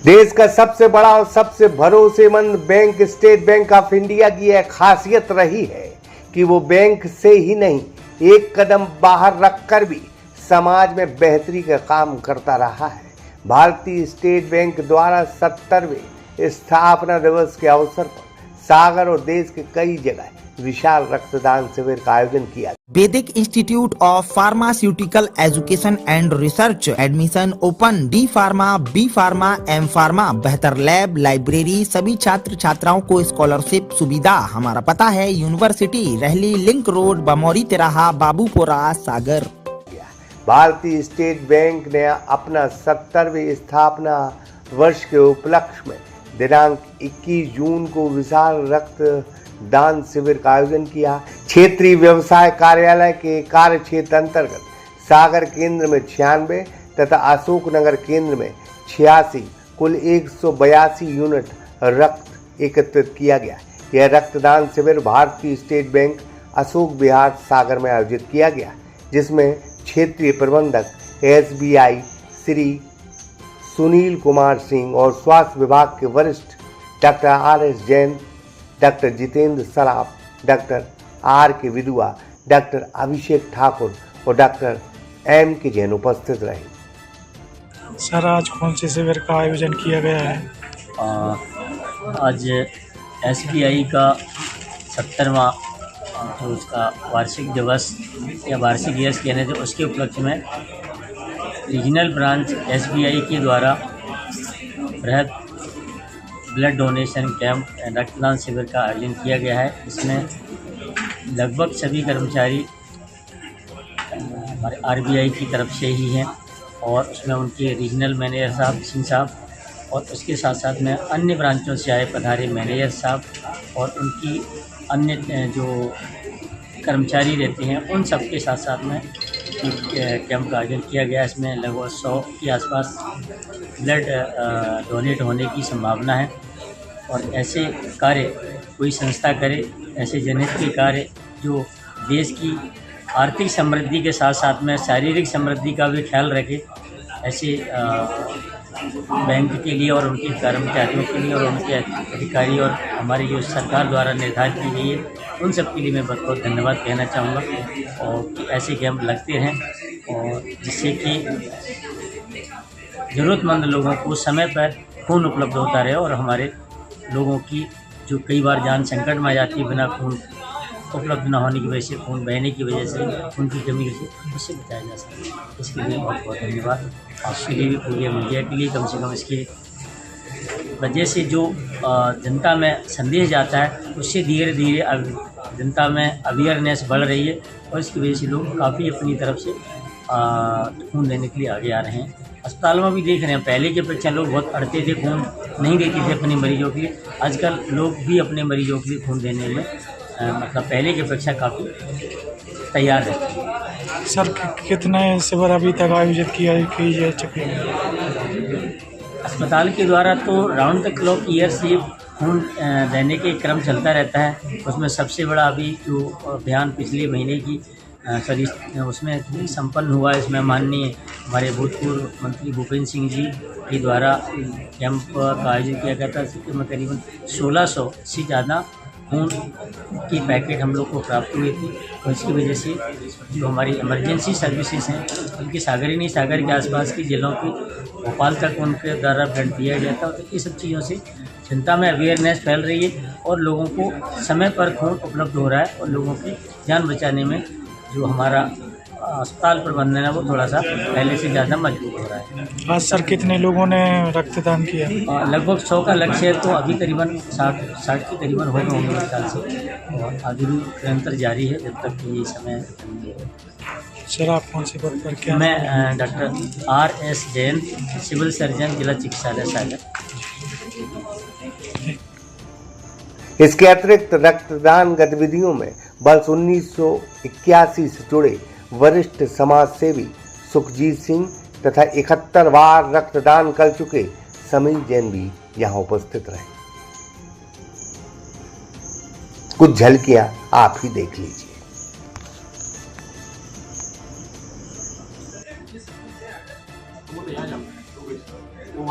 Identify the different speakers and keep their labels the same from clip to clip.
Speaker 1: देश का सबसे बड़ा और सबसे भरोसेमंद bank state bank of India की यह खासियत रही है कि वो बैंक से ही नहीं, एक कदम बाहर रखकर भी समाज में बेहतरी का काम करता रहा है। भारतीय स्टेट बैंक द्वारा 70वें स्थापना दिवस के अवसर पर सागर और देश के कई जगह विशाल रक्तदान शिविर का आयोजन किया।
Speaker 2: Vedic institute of pharmaceutical education and research admission open. D pharma, B pharma, M pharma, बेहतर लैब, लाइब्रेरी, सभी छात्र छात्राओं को स्कॉलरशिप सुविधा। हमारा पता है यूनिवर्सिटी, रहली लिंक रोड, बमौरी तिराहा, बाबूपुरा, सागर।
Speaker 1: भारतीय स्टेट बैंक ने अपना 70वें स्थापना वर्ष के उपलक्ष्य में दिनांक 21 जून को विशाल रक्तदान शिविर का आयोजन किया। क्षेत्रीय व्यवसाय कार्यालय के कार्य क्षेत्र अंतर्गत सागर केंद्र में 96 तथा अशोकनगर केंद्र में 86 कुल 182 यूनिट रक्त एकत्रित किया गया। यह रक्तदान शिविर भारतीय स्टेट बैंक अशोक विहार सागर में आयोजित किया गया, जिसमें क्षेत्रीय प्रबंधक SBI श्री सुनील कुमार सिंह और स्वास्थ्य विभाग के वरिष्ठ doctor RS Jain, doctor Jitendra Saraf, doctor RK Vidua, doctor Abhishek Thakur और डॉक्टर MK जैन उपस्थित रहे।
Speaker 3: सर, आज कौन से शिविर का आयोजन किया गया है?
Speaker 4: आज SBI का 70वां जो उसका वार्षिक दिवस या वार्षिक दिवस कहने थे, उसके उपलक्ष्य में रीजनल ब्रांच SBI के द्वारा बृहद ब्लड डोनेशन कैंप रक्तदान शिविर का आयोजन किया गया है। इसमें लगभग सभी कर्मचारी हमारे RBI की तरफ से ही हैं और उसमें उनके रीजनल मैनेजर साहब, सिंह साहब, और उसके साथ साथ में अन्य ब्रांचों से आए पधारे मैनेजर साहब और उनकी अन्य जो कर्मचारी रहते हैं, उन सब के साथ साथ में कैंप का आयोजन किया गया। इसमें लगभग 100 के आसपास ब्लड डोनेट होने की संभावना है और ऐसे कार्य कोई संस्था करे, ऐसे जनहित के कार्य जो देश की आर्थिक समृद्धि के साथ साथ में शारीरिक समृद्धि का भी ख्याल रखे, ऐसे बैंक के लिए और उनके कर्मचारियों के लिए और उनके अधिकारी और हमारी जो सरकार द्वारा निर्धारित की गई है, उन सब के लिए मैं बहुत बहुत धन्यवाद कहना चाहूँगा। और ऐसे कैंप लगते हैं और जिससे कि ज़रूरतमंद लोगों को समय पर खून उपलब्ध होता रहे और हमारे लोगों की जो कई बार जान संकट में आ जाती है बिना खून उपलब्ध न होने की वजह से, खून बहने की वजह से, उनकी कमी से उससे बचाया जा सके। इसके लिए बहुत बहुत धन्यवाद आपके लिए भी, पूरी मीडिया के लिए। कम से कम इसके वजह से जो जनता में संदेश जाता है, उससे धीरे धीरे जनता में अवेयरनेस बढ़ रही है और इसकी वजह से लोग काफ़ी अपनी तरफ से खून देने के लिए आगे आ रहे हैं। अस्पताल में भी देख रहे हैं, पहले की अपेक्षा लोग बहुत अड़ते थे, खून नहीं देते थे अपने मरीजों के लिए। आजकल लोग भी अपने मरीजों के लिए खून देने में मतलब पहले की अपेक्षा काफ़ी तैयार है।
Speaker 3: सर, कितने शिविर अभी तक आयोजित किए जा चुके हैं?
Speaker 4: अस्पताल के द्वारा तो राउंड द क्लॉक ईयर से खून देने के क्रम चलता रहता है। उसमें सबसे बड़ा अभी जो अभियान पिछले महीने की उसमें संपन्न हुआ। इसमें माननीय हमारे भूतपूर्व मंत्री भूपेंद्र सिंह जी के द्वारा कैंप का आयोजन किया गया था। इसमें करीबन 1600 से ज़्यादा खून की पैकेट हम लोग को प्राप्त हुए थे और इसकी वजह से जो हमारी इमरजेंसी सर्विसेज हैं, उनके सागर ही नहीं, सागर के आसपास की जिलों की भोपाल तक उनके द्वारा ब्लड दिया गया था। तो ये सब चीज़ों से जनता में अवेयरनेस फैल रही है और लोगों को समय पर खून उपलब्ध हो रहा है और लोगों की जान बचाने में जो हमारा अस्पताल प्रबंधन है वो थोड़ा सा पहले से ज़्यादा मजबूत हो रहा है।
Speaker 3: आज सर कितने लोगों ने रक्तदान किया?
Speaker 4: लगभग 100 का लक्ष्य है, तो अभी करीबन 60 के करीबन हो गए होंगे मेरे ख्याल से और आगे भी निरंतर जारी है जब तक ये समय।
Speaker 3: सर, आप कौन से पद पर क्या?
Speaker 4: मैं डॉक्टर RS जैन, सिविल सर्जन, जिला चिकित्सालय सागर।
Speaker 1: इसके अतिरिक्त रक्तदान गतिविधियों में वर्ष 1981 से जुड़े वरिष्ठ समाज सेवी सुखजीत सिंह तथा 71 बार रक्तदान कर चुके समीर जैन भी यहाँ उपस्थित रहे। कुछ झलकियां आप ही देख लीजिए।
Speaker 5: वो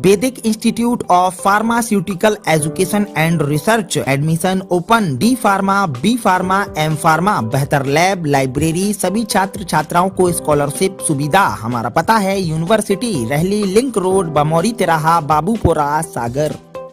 Speaker 2: Vedic Institute of Pharmaceutical Education and Research admission open. D pharma, B pharma, M pharma, बेहतर लैब, लाइब्रेरी, सभी छात्र छात्राओं को स्कॉलरशिप सुविधा। हमारा पता है यूनिवर्सिटी, रहली लिंक रोड, बमौरी तिराहा, बाबूपुरा, सागर।